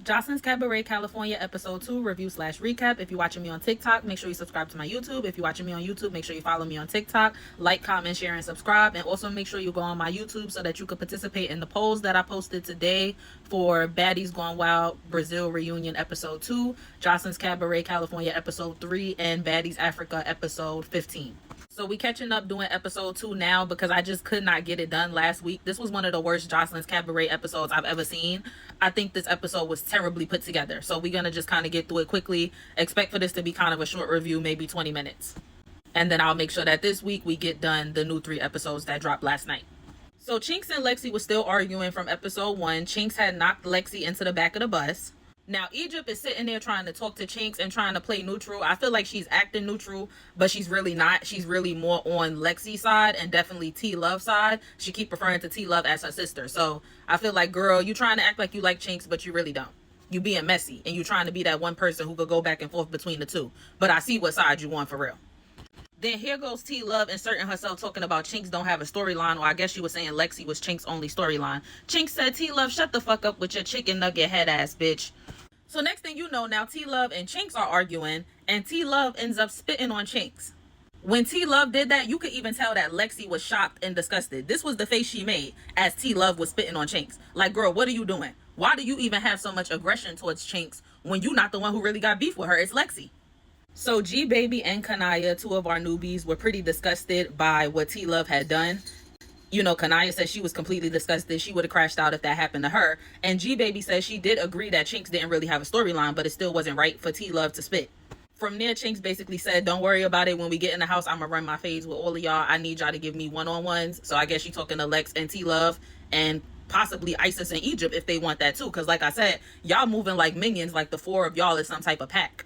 Joseline'S Cabaret California episode 2 review / recap. If you're watching me on TikTok, make sure you subscribe to my YouTube. If you're watching me on YouTube, make sure you follow me on TikTok. Like, comment, share, and subscribe. And also make sure you go on my YouTube so that you can participate in the polls that I posted today for Baddies Gone Wild Brazil Reunion episode 2, Joseline'S Cabaret California episode 3, and Baddies Africa episode 15. So we catching up doing episode 2 now because I just could not get it done last week. This was one of the worst Joseline'S Cabaret episodes I've ever seen. I think this episode was terribly put together. So we're going to just kind of get through it quickly. Expect for this to be kind of a short review, maybe 20 minutes. And then I'll make sure that this week we get done the new 3 episodes that dropped last night. So Chinx and Lexi was still arguing from episode 1. Chinx had knocked Lexi into the back of the bus. Now, Egypt is sitting there trying to talk to Chinx and trying to play neutral. I feel like she's acting neutral, but she's really not. She's really more on Lexi's side and definitely Telove's side. She keep referring to Telove as her sister. So I feel like, girl, you trying to act like you like Chinx, but you really don't. You being messy and you trying to be that one person who could go back and forth between the two. But I see what side you want for real. Then here goes Telove inserting herself talking about Chinx don't have a storyline, or I guess she was saying Lexi was Chinx's only storyline. Chinx said, Telove, shut the fuck up with your chicken nugget head ass bitch. So next thing you know, now Telove and Chinx are arguing, and Telove ends up spitting on Chinx. When Telove did that, you could even tell that Lexi was shocked and disgusted. This was the face she made as Telove was spitting on Chinx. Like, girl, what are you doing? Why do you even have so much aggression towards Chinx when you're not the one who really got beef with her? It's Lexi. So G Baby and Kanaya, 2 of our newbies, were pretty disgusted by what Telove had done. You know, Kanaya said she was completely disgusted. She would have crashed out if that happened to her. And G Baby says she did agree that Chinx didn't really have a storyline, but it still wasn't right for Telove to spit. From there, Chinx basically said, don't worry about it. When we get in the house, I'm going to run my fades with all of y'all. I need y'all to give me one-on-ones. So I guess she's talking to Lex and Telove and possibly Isis and Egypt if they want that too. Because like I said, y'all moving like minions, like the 4 of y'all is some type of pack.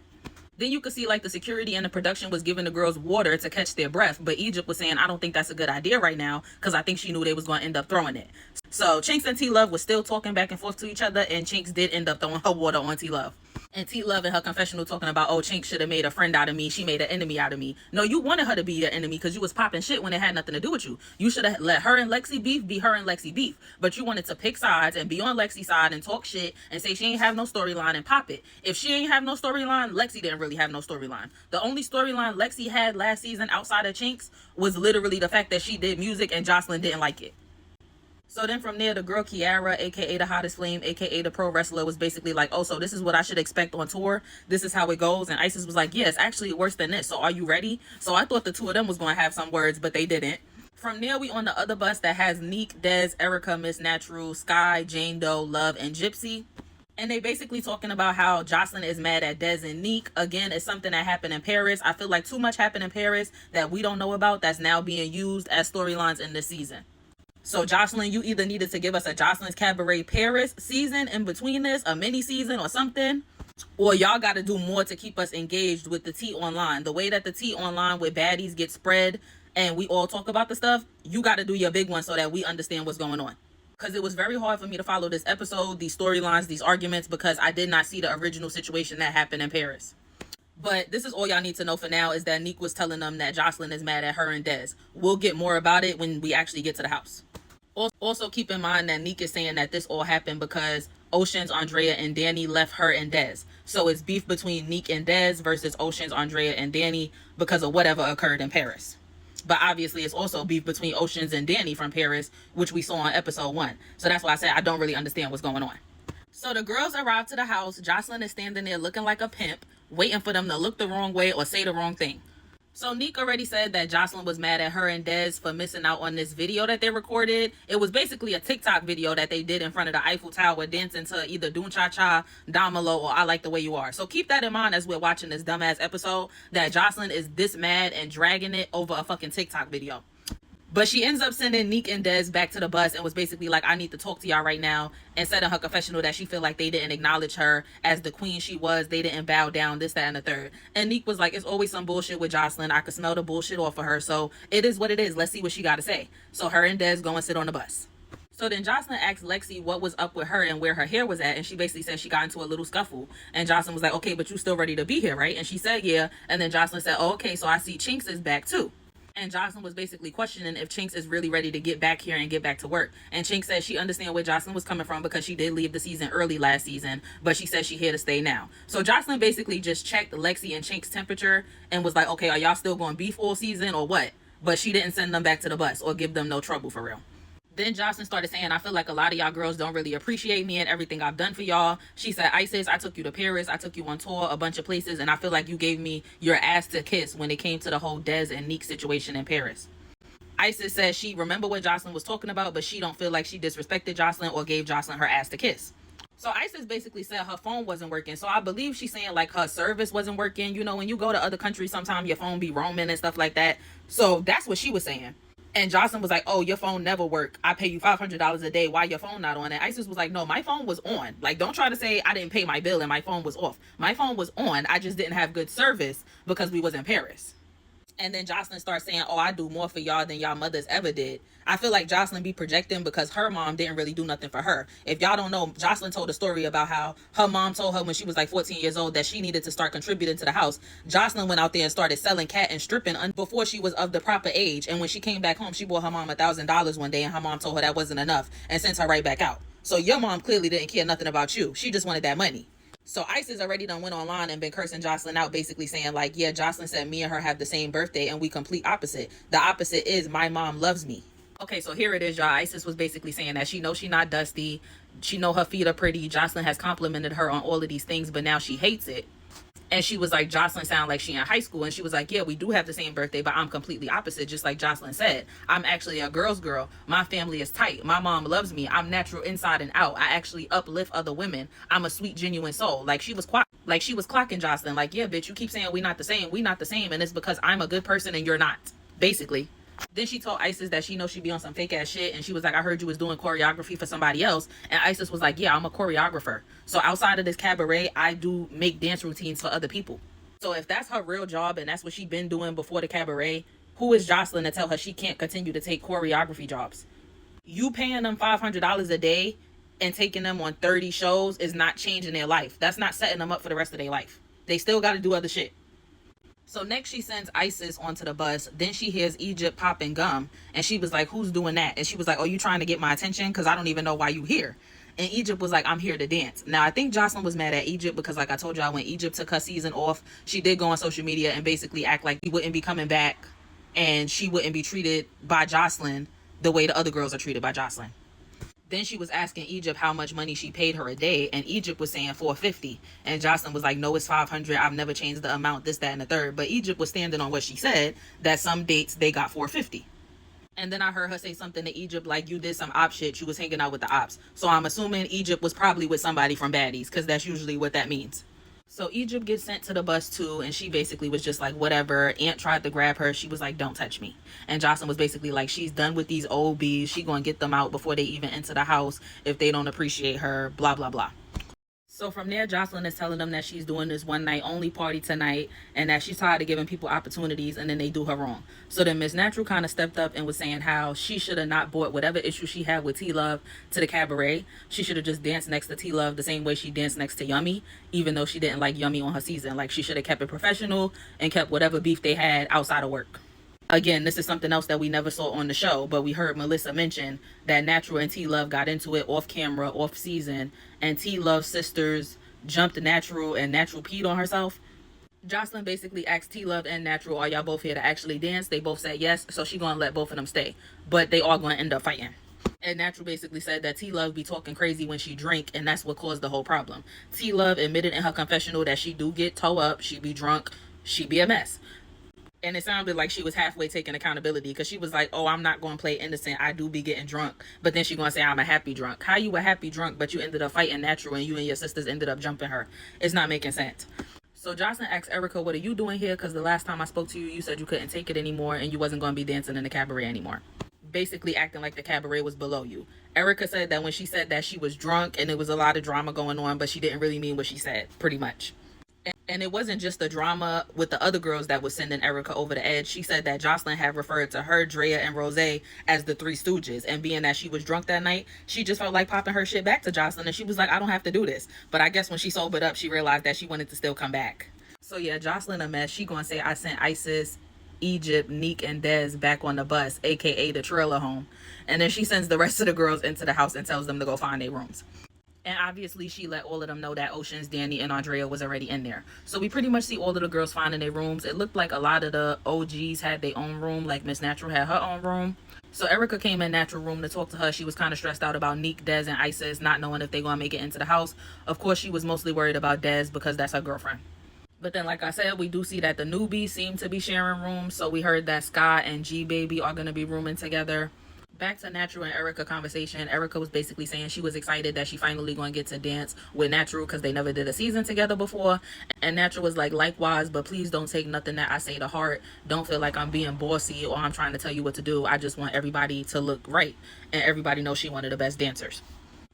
Then you could see like the security and the production was giving the girls water to catch their breath. But Egypt was saying, I don't think that's a good idea right now because I think she knew they was going to end up throwing it. So Chinx and Telove was still talking back and forth to each other, and Chinx did end up throwing her water on Telove. And Telove in her confessional talking about, oh, Chinx should have made a friend out of me. She made an enemy out of me. No, you wanted her to be your enemy because you was popping shit when it had nothing to do with you. You should have let her and Lexi beef be her and Lexi beef. But you wanted to pick sides and be on Lexi's side and talk shit and say she ain't have no storyline and pop it. If she ain't have no storyline, Lexi didn't really have no storyline. The only storyline Lexi had last season outside of Chinx was literally the fact that she did music and Joseline didn't like it. So then from there, the girl Kiara, aka the hottest flame, aka the pro wrestler, was basically like, oh, so this is what I should expect on tour. This is how it goes. And Isis was like, yeah, it's actually worse than this. So are you ready? So I thought the 2 of them was going to have some words, but they didn't. From there, we on the other bus that has Neek, Dez, Erica, Miss Natural, Sky, Jaynedoe, Love, and Gypsy. And they basically talking about how Joseline is mad at Dez and Neek. Again, it's something that happened in Paris. I feel like too much happened in Paris that we don't know about that's now being used as storylines in this season. So Joseline, you either needed to give us a Joseline'S Cabaret Paris season in between this, a mini season or something, or y'all got to do more to keep us engaged with the tea online. The way that the tea online with baddies get spread and we all talk about the stuff, you got to do your big one so that we understand what's going on. Because it was very hard for me to follow this episode, these storylines, these arguments, because I did not see the original situation that happened in Paris. But this is all y'all need to know for now, is that Neek was telling them that Joseline is mad at her and Dez. We'll get more about it when we actually get to the house. Also keep in mind that Neek is saying that this all happened because Oceans, Andrea, and Dani left her and Dez. So it's beef between Neek and Dez versus Oceans, Andrea, and Dani because of whatever occurred in Paris. But obviously it's also beef between Oceans and Dani from Paris, which we saw on episode 1. So that's why I said I don't really understand what's going on. So the girls arrive to the house. Joseline is standing there looking like a pimp, waiting for them to look the wrong way or say the wrong thing. So Neek already said that Joseline was mad at her and Dez for missing out on this video that they recorded. It was basically a TikTok video that they did in front of the Eiffel Tower dancing to either Doom Cha Cha, Damalo, or I Like the Way You Are. So keep that in mind as we're watching this dumbass episode, that Joseline is this mad and dragging it over a fucking TikTok video. But she ends up sending Neek and Dez back to the bus and was basically like, I need to talk to y'all right now. And said in her confessional that she feel like they didn't acknowledge her as the queen she was. They didn't bow down, this, that, and the third. And Neek was like, it's always some bullshit with Joseline. I could smell the bullshit off of her. So it is what it is. Let's see what she got to say. So her and Dez go and sit on the bus. So then Joseline asked Lexi what was up with her and where her hair was at. And she basically said she got into a little scuffle. And Joseline was like, okay, but you still ready to be here, right? And she said, yeah. And then Joseline said, oh, okay, so I see Chinx is back too. And Joseline was basically questioning if Chinx is really ready to get back here and get back to work. And Chinx said she understand where Joseline was coming from because she did leave the season early last season, but she said she here to stay now. So Joseline basically just checked Lexi and Chinx temperature and was like, okay, are y'all still going beef all season or what? But she didn't send them back to the bus or give them no trouble for real. Then Joseline started saying, I feel like a lot of y'all girls don't really appreciate me and everything I've done for y'all. She said, Isis, I took you to Paris. I took you on tour a bunch of places. And I feel like you gave me your ass to kiss when it came to the whole Dez and Neek situation in Paris. Isis says she remember what Joseline was talking about, but she don't feel like she disrespected Joseline or gave Joseline her ass to kiss. So Isis basically said her phone wasn't working. So I believe she's saying like her service wasn't working. You know, when you go to other countries, sometimes your phone be roaming and stuff like that. So that's what she was saying. And Joseline was like, oh, your phone never work. I pay you $500 a day. Why your phone not on? And Isis was like, no, my phone was on. Like, don't try to say I didn't pay my bill and my phone was off. My phone was on. I just didn't have good service because we was in Paris. And then Joseline starts saying, oh, I do more for y'all than y'all mothers ever did. I feel like Joseline be projecting because her mom didn't really do nothing for her. If y'all don't know, Joseline told a story about how her mom told her when she was like 14 years old that she needed to start contributing to the house. Joseline went out there and started selling cat and stripping before she was of the proper age. And when she came back home, she bought her mom $1,000 one day and her mom told her that wasn't enough and sent her right back out. So your mom clearly didn't care nothing about you. She just wanted that money. So Isis already done went online and been cursing Joseline out, basically saying like, yeah, Joseline said me and her have the same birthday and we complete opposite. The opposite is my mom loves me. Okay, so here it is, y'all. Isis was basically saying that she knows she not dusty. She know her feet are pretty. Joseline has complimented her on all of these things, but now she hates it. And she was like, Joseline sound like she in high school. And she was like, yeah, we do have the same birthday, but I'm completely opposite. Just like Joseline said, I'm actually a girl's girl. My family is tight. My mom loves me. I'm natural inside and out. I actually uplift other women. I'm a sweet, genuine soul. Like she was clocking Joseline. Like, yeah, bitch, you keep saying we not the same. We not the same. And it's because I'm a good person and you're not, basically. Then she told Isis that she knows she be on some fake ass shit. And she was like, I heard you was doing choreography for somebody else. And Isis was like, yeah, I'm a choreographer. So outside of this cabaret, I do make dance routines for other people. So if that's her real job and that's what she been doing before the cabaret, who is Joseline to tell her she can't continue to take choreography jobs? You paying them $500 a day and taking them on 30 shows is not changing their life. That's not setting them up for the rest of their life. They still got to do other shit. So next she sends Isis onto the bus. Then she hears Egypt popping gum. And she was like, who's doing that? And she was like, oh, you trying to get my attention? Because I don't even know why you here. And Egypt was like, I'm here to dance. Now, I think Joseline was mad at Egypt because like I told y'all, when Egypt took her season off, she did go on social media and basically act like he wouldn't be coming back. And she wouldn't be treated by Joseline the way the other girls are treated by Joseline. Then she was asking Egypt how much money she paid her a day, and Egypt was saying $450. And Joseline was like, no, it's $500. I've never changed the amount, this, that, and the third. But Egypt was standing on what she said, that some dates they got $450. And then I heard her say something to Egypt like, you did some op shit, you was hanging out with the ops. So I'm assuming Egypt was probably with somebody from Baddies, because that's usually what that means. So Egypt gets sent to the bus too, and she basically was just like, whatever. Aunt tried to grab her. She was like, don't touch me. And Joseline was basically like, she's done with these old bees. She gonna get them out before they even enter the house if they don't appreciate her, blah, blah, blah. So from there, Joseline is telling them that she's doing this one night only party tonight and that she's tired of giving people opportunities and then they do her wrong. So then Miss Natural kind of stepped up and was saying how she should have not brought whatever issue she had with Telove to the cabaret. She should have just danced next to Telove the same way she danced next to Yummy, even though she didn't like Yummy on her season. Like, she should have kept it professional and kept whatever beef they had outside of work. Again, this is something else that we never saw on the show, but we heard Melissa mention that Natural and Telove got into it off camera, off season, and Telove's sisters jumped Natural and Natural peed on herself. Joseline basically asked Telove and Natural, are y'all both here to actually dance? They both said yes, so she gonna let both of them stay, but they are gonna end up fighting. And Natural basically said that Telove be talking crazy when she drink, and that's what caused the whole problem. Telove admitted in her confessional that she do get toe up, she be drunk, she be a mess. And it sounded like she was halfway taking accountability, because she was like, oh, I'm not going to play innocent. I do be getting drunk. But then she going to say I'm a happy drunk. How you a happy drunk, but you ended up fighting Natural and you and your sisters ended up jumping her? It's not making sense. So Joseline asked Erica, what are you doing here? Because the last time I spoke to you, you said you couldn't take it anymore and you wasn't going to be dancing in the cabaret anymore. Basically acting like the cabaret was below you. Erica said that when she said that she was drunk and there was a lot of drama going on, but she didn't really mean what she said, pretty much. And it wasn't just the drama with the other girls that was sending Erica over the edge. She said that Joseline had referred to her, Draya, and Rose as the Three Stooges. And being that she was drunk that night, she just felt like popping her shit back to Joseline. And she was like, I don't have to do this. But I guess when she sobered up, she realized that she wanted to still come back. So yeah, Joseline a mess. She gonna say I sent Isis Egypt, Neek, and Dez back on the bus, aka the trailer home. And then she sends the rest of the girls into the house and tells them to go find their rooms. And obviously she let all of them know that Oceans, Dani, and Andrea was already in there. So we pretty much see all of the girls finding their rooms. It looked like a lot of the OGs had their own room, like Miss Natural had her own room. So Erica came in Natural room to talk to her. She was kind of stressed out about Neek, Dez, and Isis not knowing if they're going to make it into the house. Of course, she was mostly worried about Dez because that's her girlfriend. But then, like I said, we do see that the newbies seem to be sharing rooms. So we heard that Sky and G Baby are going to be rooming together. Back to Natural and Erica conversation. Erica was basically saying she was excited that she finally going to get to dance with Natural because they never did a season together before. And Natural was like, likewise, but please don't take nothing that I say to heart. Don't feel like I'm being bossy or I'm trying to tell you what to do. I just want everybody to look right. And everybody knows she one of the best dancers.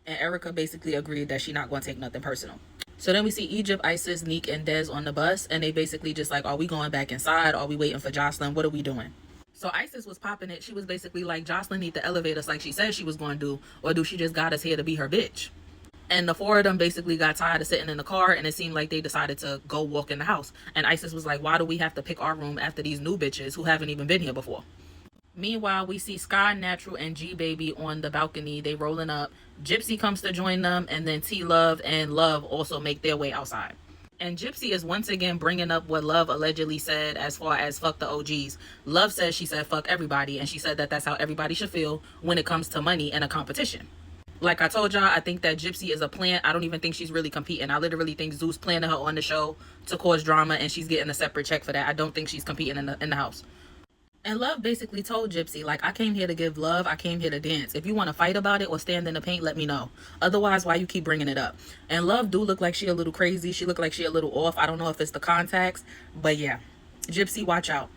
And Erica basically agreed that she not going to take nothing personal. So then we see Egypt, Isis, Neek, and Dez on the bus. And they basically just like, are we going back inside? Are we waiting for Jocelyn? What are we doing? So Isis was popping it. She was basically like, Jocelyn need to elevate us like she said she was going to do. Or do she just got us here to be her bitch? And the four of them basically got tired of sitting in the car. And it seemed like they decided to go walk in the house. And Isis was like, why do we have to pick our room after these new bitches who haven't even been here before? Meanwhile, we see Sky, Natural, and G Baby on the balcony. They rolling up. Gypsy comes to join them. And then Telove and Love also make their way outside. And Gypsy is once again bringing up what Love allegedly said as far as fuck the OGs. Love says she said fuck everybody. And she said that that's how everybody should feel when it comes to money and a competition. Like I told y'all, I think that Gypsy is a plant. I don't even think she's really competing. I literally think Zeus planted her on the show to cause drama. And she's getting a separate check for that. I don't think she's competing in the house. And Love basically told Gypsy, like, I came here to give love. I came here to dance. If you want to fight about it or stand in the paint, let me know. Otherwise, why you keep bringing it up? And Love do look like she a little crazy. She look like she a little off. I don't know if it's the contacts. But yeah, Gypsy, watch out.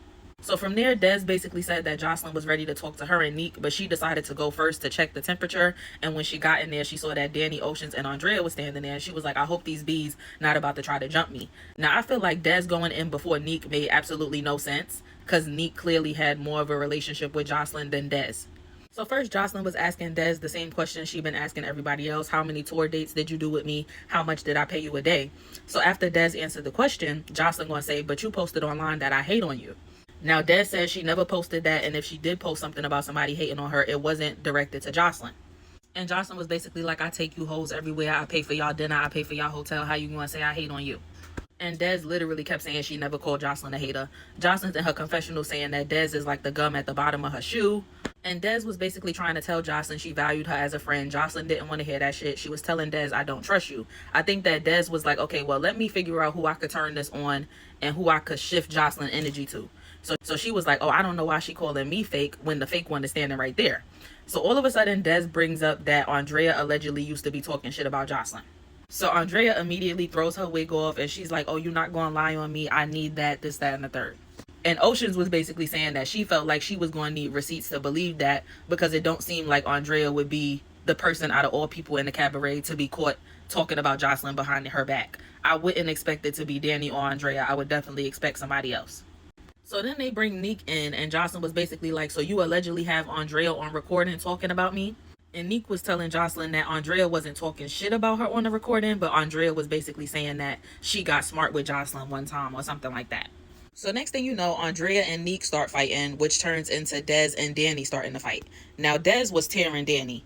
So from there, Dez basically said that Jocelyn was ready to talk to her and Neek, but she decided to go first to check the temperature. And when she got in there, she saw that Dani, Oceans, and Andrea was standing there. And she was like, I hope these bees not about to try to jump me. Now, I feel like Dez going in before Neek made absolutely no sense, because Neek clearly had more of a relationship with Jocelyn than Dez. So first, Jocelyn was asking Dez the same question she'd been asking everybody else. How many tour dates did you do with me? How much did I pay you a day? So after Dez answered the question, Jocelyn gonna say, but you posted online that I hate on you. Now, Dez says she never posted that, and if she did post something about somebody hating on her, it wasn't directed to Jocelyn. And Jocelyn was basically like, I take you hoes everywhere. I pay for y'all dinner. I pay for y'all hotel. How you gonna say I hate on you? And Dez literally kept saying she never called Jocelyn a hater. Jocelyn's in her confessional saying that Dez is like the gum at the bottom of her shoe. And Dez was basically trying to tell Jocelyn she valued her as a friend. Jocelyn didn't want to hear that shit. She was telling Dez, I don't trust you. I think that Dez was like, okay, well, let me figure out who I could turn this on and who I could shift Jocelyn energy to. So she was like, oh, I don't know why she calling me fake when the fake one is standing right there. So all of a sudden, Dez brings up that Andrea allegedly used to be talking shit about Jocelyn. So Andrea immediately throws her wig off and she's like, oh, you're not going to lie on me. I need that, this, that, and the third. And Oceans was basically saying that she felt like she was going to need receipts to believe that, because it don't seem like Andrea would be the person out of all people in the cabaret to be caught talking about Jocelyn behind her back. I wouldn't expect it to be Dani or Andrea. I would definitely expect somebody else. So then they bring Neek in and Jocelyn was basically like, so you allegedly have Andrea on recording talking about me? And Neek was telling Jocelyn that Andrea wasn't talking shit about her on the recording, but Andrea was basically saying that she got smart with Jocelyn one time or something like that. So next thing you know, Andrea and Neek start fighting, which turns into Dez and Dani starting to fight. Now, Dez was tearing Dani.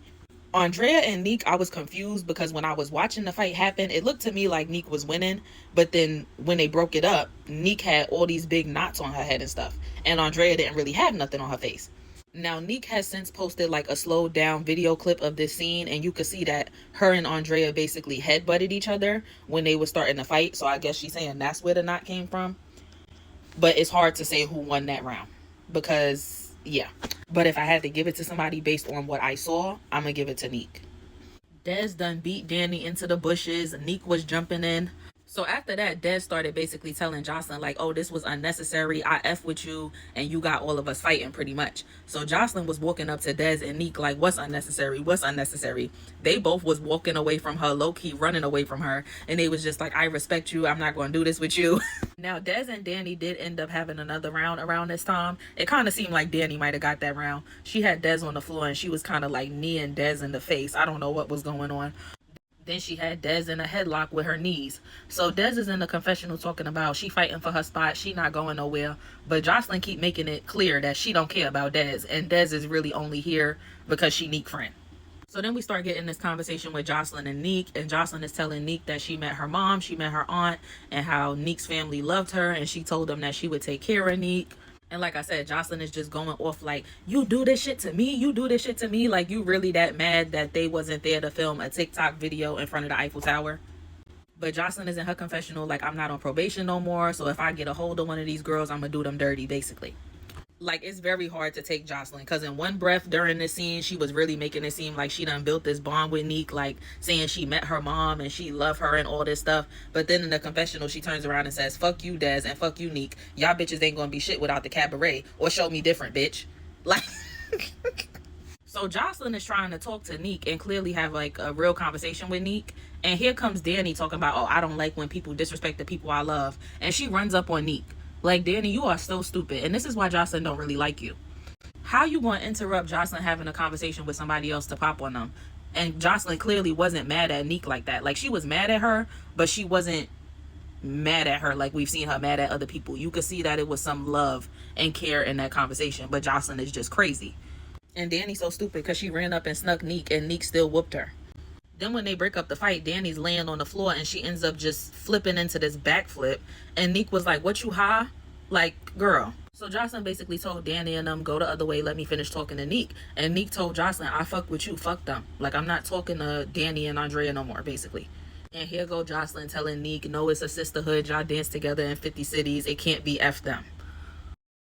Andrea and Neek, I was confused because when I was watching the fight happen, it looked to me like Neek was winning. But then when they broke it up, Neek had all these big knots on her head and stuff. And Andrea didn't really have nothing on her face. Now, Neek has since posted like a slowed down video clip of this scene, and you could see that her and Andrea basically headbutted each other when they were starting to fight. So I guess she's saying that's where the knot came from. But it's hard to say who won that round because, yeah. But if I had to give it to somebody based on what I saw, I'm going to give it to Neek. Dez done beat Dani into the bushes. Neek was jumping in. So after that, Dez started basically telling Jocelyn, like, oh, this was unnecessary. I F with you, and you got all of us fighting pretty much. So Jocelyn was walking up to Dez and Neek like, what's unnecessary? What's unnecessary? They both was walking away from her, low-key running away from her. And they was just like, I respect you. I'm not going to do this with you. Now, Dez and Dani did end up having another round around this time. It kind of seemed like Dani might have got that round. She had Dez on the floor, and she was kind of like kneeing Dez in the face. I don't know what was going on. Then she had Dez in a headlock with her knees. So Dez is in the confessional talking about she fighting for her spot, she not going nowhere. But Joseline keep making it clear that she don't care about Dez, and Dez is really only here because she Neek friend. So then we start getting this conversation with Joseline and Neek, and Joseline is telling Neek that she met her mom, she met her aunt, and how Neek's family loved her, and she told them that she would take care of Neek. And like I said, Joseline is just going off like, you do this shit to me, you do this shit to me. Like, you really that mad that they wasn't there to film a TikTok video in front of the Eiffel Tower? But Joseline is in her confessional like, I'm not on probation no more, so if I get a hold of one of these girls, I'm gonna do them dirty, basically. Like, it's very hard to take Joseline, because in one breath during this scene, she was really making it seem like she done built this bond with Neek, like saying she met her mom and she loved her and all this stuff. But then in the confessional, she turns around and says, fuck you, Dez, and fuck you, Neek. Y'all bitches ain't gonna be shit without the cabaret, or show me different, bitch. Like, so Joseline is trying to talk to Neek and clearly have like a real conversation with Neek. And here comes Dani talking about, oh, I don't like when people disrespect the people I love. And she runs up on Neek. Like, Dani, you are so stupid. And this is why Joseline don't really like you. How you going to interrupt Joseline having a conversation with somebody else to pop on them? And Joseline clearly wasn't mad at Neek like that. Like, she was mad at her, but she wasn't mad at her like we've seen her mad at other people. You could see that it was some love and care in that conversation. But Joseline is just crazy. And Dani's so stupid because she ran up and snuck Neek, and Neek still whooped her. Then when they break up the fight, Dani's laying on the floor and she ends up just flipping into this backflip. And Neek was like, what, you high? Like, girl. So Joseline basically told Dani and them, go the other way, let me finish talking to Neek. And Neek told Joseline, I fuck with you, fuck them. Like, I'm not talking to Dani and Andrea no more, basically. And here go Joseline telling Neek, no, it's a sisterhood, y'all dance together in 50 cities, it can't be F them.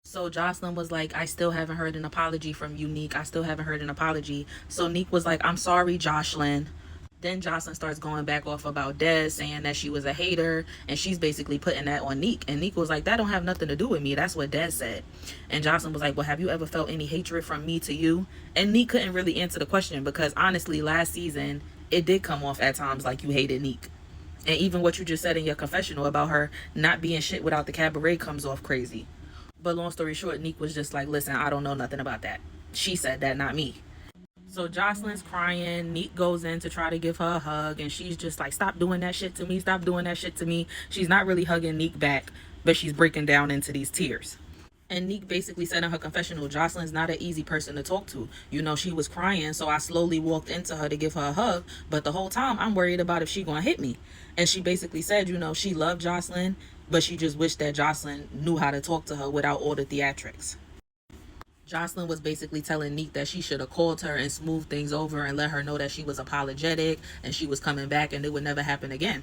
So Joseline was like, I still haven't heard an apology from you, Neek. I still haven't heard an apology. So Neek was like, I'm sorry, Joseline. Then Joseline starts going back off about Dez, saying that she was a hater, and she's basically putting that on Neek. And Neek was like, that don't have nothing to do with me. That's what Dez said. And Joseline was like, well, have you ever felt any hatred from me to you? And Neek couldn't really answer the question because honestly, last season, it did come off at times like you hated Neek. And even what you just said in your confessional about her not being shit without the cabaret comes off crazy. But long story short, Neek was just like, listen, I don't know nothing about that. She said that, not me. So Joseline's crying. Neek goes in to try to give her a hug, and she's just like, stop doing that shit to me. Stop doing that shit to me. She's not really hugging Neek back, but she's breaking down into these tears. And Neek basically said in her confessional, Joseline's not an easy person to talk to. You know, she was crying, so I slowly walked into her to give her a hug, but the whole time I'm worried about if she gonna hit me. And she basically said, you know, she loved Joseline, but she just wished that Joseline knew how to talk to her without all the theatrics. Joseline was basically telling Neek that she should have called her and smoothed things over and let her know that she was apologetic and she was coming back and it would never happen again.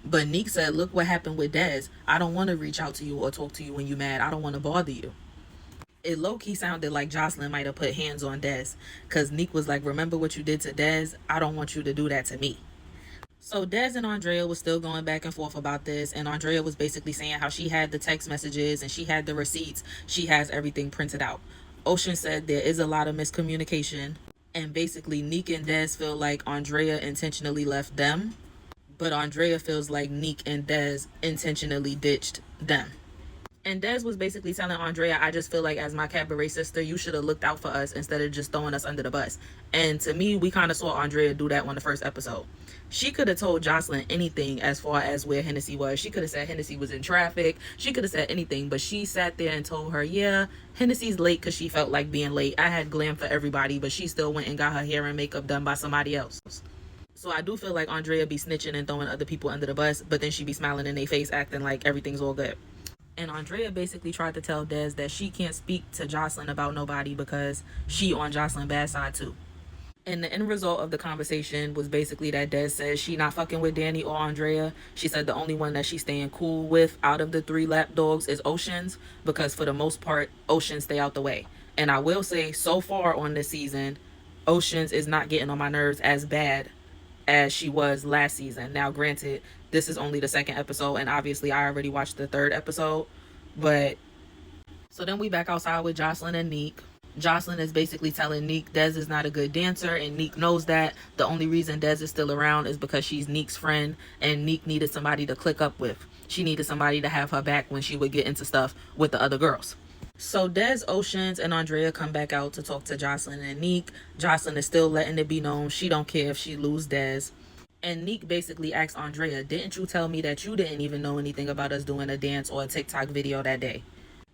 But Neek said, look what happened with Dez. I don't want to reach out to you or talk to you when you're mad. I don't want to bother you. It low-key sounded like Joseline might have put hands on Dez, because Neek was like, remember what you did to Dez? I don't want you to do that to me. So Dez and Andrea was still going back and forth about this, and Andrea was basically saying how she had the text messages and she had the receipts. She has everything printed out. Ocean said there is a lot of miscommunication, and basically Neek and Dez feel like Andrea intentionally left them, but Andrea feels like Neek and Dez intentionally ditched them. And Dez was basically telling Andrea, I just feel like as my cabaret sister, you should have looked out for us instead of just throwing us under the bus. And to me, we kind of saw Andrea do that on the first episode. She could have told Joseline anything as far as where Hennessy was. She could have said Hennessy was in traffic. She could have said anything, but she sat there and told her, yeah, Hennessy's late because she felt like being late. I had glam for everybody, but she still went and got her hair and makeup done by somebody else. So I do feel like Andrea be snitching and throwing other people under the bus, but then she be smiling in their face, acting like everything's all good. And Andrea basically tried to tell Dez that she can't speak to Joseline about nobody because she on Joseline's bad side too. And the end result of the conversation was basically that Dez says she not fucking with Dani or Andrea. She said the only one that she's staying cool with out of the 3 lapdogs is Ocean's, because for the most part, Ocean stay out the way. And I will say, so far on this season, Ocean's is not getting on my nerves as bad as she was last season. Now, granted, this is only the 2nd episode, and obviously I already watched the 3rd episode, but so then we back outside with Joseline and Neek. Joseline is basically telling Neek Dez is not a good dancer, and Neek knows that. The only reason Dez is still around is because she's Neek's friend, and Neek needed somebody to click up with. She needed somebody to have her back when she would get into stuff with the other girls. So Dez, Oceans, and Andrea come back out to talk to Joseline and Neek. Joseline is still letting it be known she don't care if she lose Dez. And Neek basically asked Andrea, didn't you tell me that you didn't even know anything about us doing a dance or a TikTok video that day?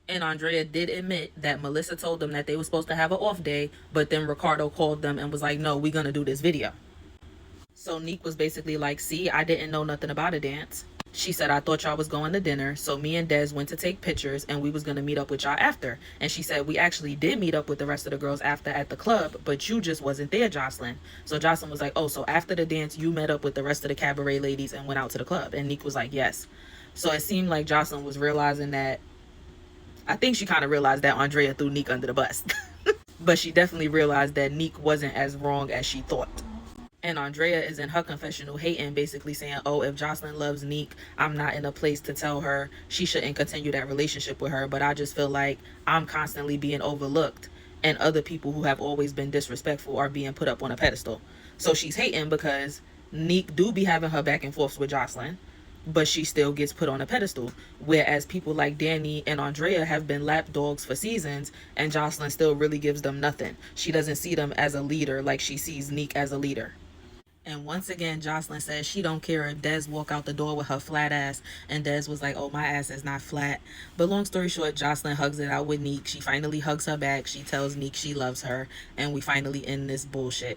And Andrea did admit that Melissa told them that they were supposed to have an off day, but then Ricardo called them and was like, no, we're going to do this video. So Neek was basically like, see, I didn't know nothing about a dance. She said, I thought y'all was going to dinner, so me and Dez went to take pictures, and we was going to meet up with y'all after. And she said, we actually did meet up with the rest of the girls after at the club, but you just wasn't there, Joseline. So Joseline was like, oh, so after the dance, you met up with the rest of the Cabaret ladies and went out to the club. And Neek was like, yes. So it seemed like Joseline was realizing that, I think she kind of realized that Andrea threw Neek under the bus. But she definitely realized that Neek wasn't as wrong as she thought. And Andrea is in her confessional hating, basically saying, oh, if Joseline loves Neek, I'm not in a place to tell her she shouldn't continue that relationship with her. But I just feel like I'm constantly being overlooked, and other people who have always been disrespectful are being put up on a pedestal. So she's hating because Neek do be having her back and forths with Joseline, but she still gets put on a pedestal. Whereas people like Dani and Andrea have been lapdogs for seasons, and Joseline still really gives them nothing. She doesn't see them as a leader like she sees Neek as a leader. And once again, Joseline says she don't care if Dez walk out the door with her flat ass. And Dez was like, oh, my ass is not flat. But long story short, Joseline hugs it out with Neek. She finally hugs her back. She tells Neek she loves her. And we finally end this bullshit.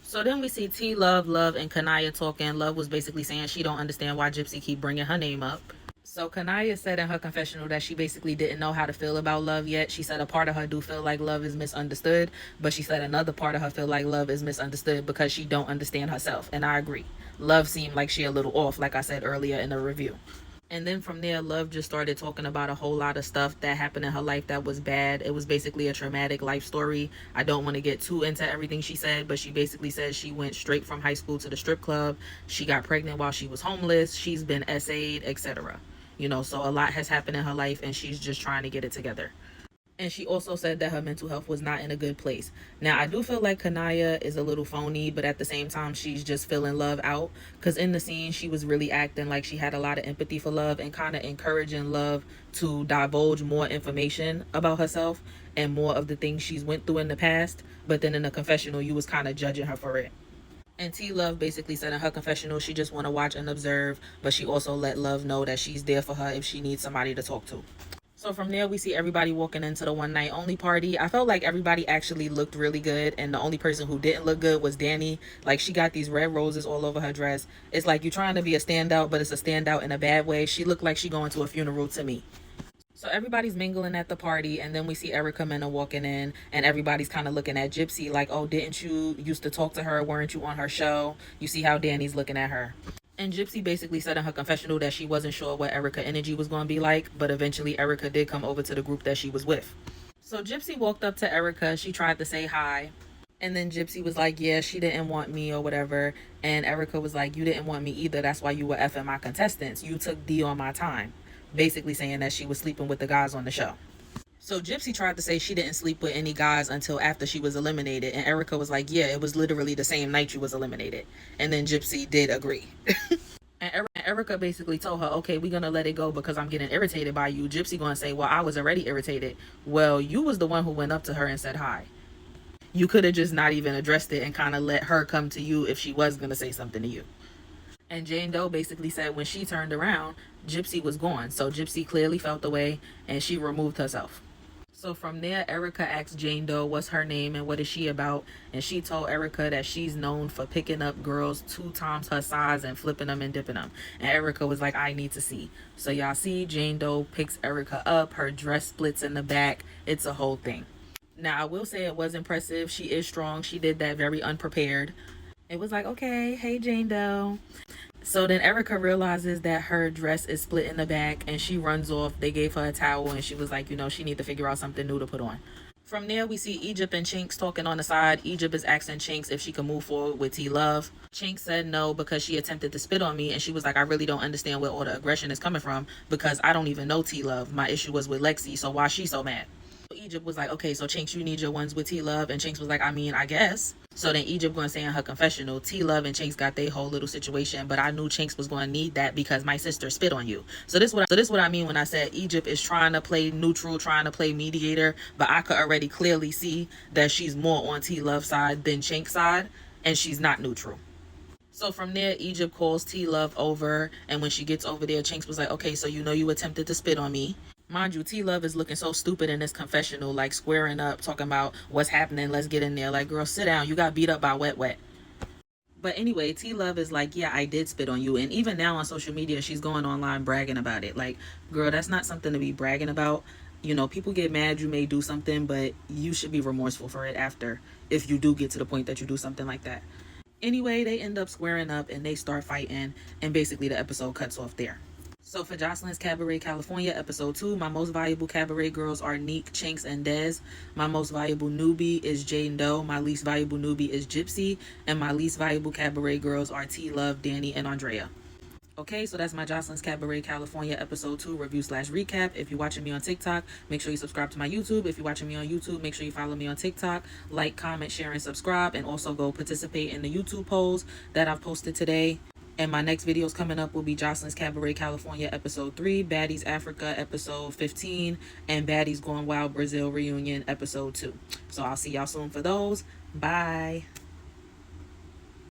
So then we see Telove, Love, and Kanaya talking. Love was basically saying she don't understand why Gypsy keep bringing her name up. So Kanaya said in her confessional that she basically didn't know how to feel about Love yet. She said a part of her do feel like Love is misunderstood, but she said another part of her feel like Love is misunderstood because she don't understand herself. And I agree. Love seemed like she a little off, like I said earlier in the review. And then from there, Love just started talking about a whole lot of stuff that happened in her life that was bad. It was basically a traumatic life story. I don't want to get too into everything she said, but she basically said she went straight from high school to the strip club. She got pregnant while she was homeless. She's been SA'd, etc. You know, so a lot has happened in her life, and she's just trying to get it together. And she also said that her mental health was not in a good place. Now, I do feel like Kanaya is a little phony, but at the same time, she's just filling Love out. Because in the scene, she was really acting like she had a lot of empathy for Love and kind of encouraging Love to divulge more information about herself and more of the things she's went through in the past. But then in the confessional, you was kind of judging her for it. And Telove basically said in her confessional she just want to watch and observe, but she also let Love know that she's there for her if she needs somebody to talk to. So from there, we see everybody walking into the one night only party. I felt like everybody actually looked really good, and the only person who didn't look good was Dani. Like, she got these red roses all over her dress. It's like you're trying to be a standout, but it's a standout in a bad way. She looked like she going to a funeral to me. So everybody's mingling at the party, and then we see Erica Mena walking in, and everybody's kind of looking at Gypsy like, oh, didn't you used to talk to her? Weren't you on her show? You see how Dani's looking at her. And Gypsy basically said in her confessional that she wasn't sure what Erica energy was going to be like, but eventually Erica did come over to the group that she was with. So Gypsy walked up to Erica. She tried to say hi. And then Gypsy was like, yeah, she didn't want me or whatever. And Erica was like, you didn't want me either. That's why you were effing my contestants. You took D on my time. Basically saying that she was sleeping with the guys on the show. So Gypsy tried to say she didn't sleep with any guys until after she was eliminated. And Erica was like, yeah, it was literally the same night you was eliminated. And then Gypsy did agree. And Erica basically told her, okay, we're going to let it go because I'm getting irritated by you. Gypsy going to say, well, I was already irritated. Well, you was the one who went up to her and said hi. You could have just not even addressed it and kind of let her come to you if she was going to say something to you. And Jaynedoe basically said when she turned around, Gypsy was gone. So Gypsy clearly felt the way and she removed herself. So from there, Erica asked Jaynedoe what's her name and what is she about. And she told Erica that she's known for picking up girls 2 times her size and flipping them and dipping them. And Erica was like, I need to see. So y'all see Jaynedoe picks Erica up. Her dress splits in the back. It's a whole thing. Now, I will say it was impressive. She is strong. She did that very unprepared. It was like, okay, hey, Jaynedoe. So then Erica realizes that her dress is split in the back and she runs off. They gave her a towel and she was like, you know, she need to figure out something new to put on. From there, we see Egypt and Chinx talking on the side. Egypt is asking Chinx if she can move forward with Telove. Chinx said no because she attempted to spit on me, and she was like, I really don't understand where all the aggression is coming from because I don't even know Telove. My issue was with Lexi, so why she so mad? Egypt was like, okay, so Chinx, you need your ones with Telove. And Chinx was like, I mean, I guess. So then Egypt going to say in her confessional, Telove and Chinx got their whole little situation, but I knew Chinx was going to need that because my sister spit on you. So this what I mean when I said Egypt is trying to play neutral, trying to play mediator, but I could already clearly see that she's more on Telove's side than Chinx's side, and she's not neutral. So from there, Egypt calls Telove over, and when she gets over there, Chinx was like, okay, so you know you attempted to spit on me. Mind you, Telove is looking so stupid in this confessional, like squaring up, talking about what's happening, let's get in there. Like, girl, sit down, you got beat up by Wet Wet. But anyway, Telove is like, yeah, I did spit on you. And even now on social media, she's going online bragging about it. Like, girl, that's not something to be bragging about. You know, people get mad you may do something, but you should be remorseful for it after, if you do get to the point that you do something like that. Anyway, they end up squaring up and they start fighting, and basically the episode cuts off there. So for Joseline'S Cabaret California episode 2, my most valuable cabaret girls are Neek, Chinx, and Dez. My most valuable newbie is Jaynedoe. My least valuable newbie is Gypsy. And my least valuable cabaret girls are Telove, Dani, and Draya. Okay, so that's my Joseline'S Cabaret California episode 2 review / recap. If you're watching me on TikTok, make sure you subscribe to my YouTube. If you're watching me on YouTube, make sure you follow me on TikTok. Like, comment, share, and subscribe. And also go participate in the YouTube polls that I've posted today. And my next videos coming up will be Joseline'S Cabaret California episode 3, Baddies Africa episode 15, and Baddies Going Wild Brazil reunion episode 2. So I'll see y'all soon for those. Bye.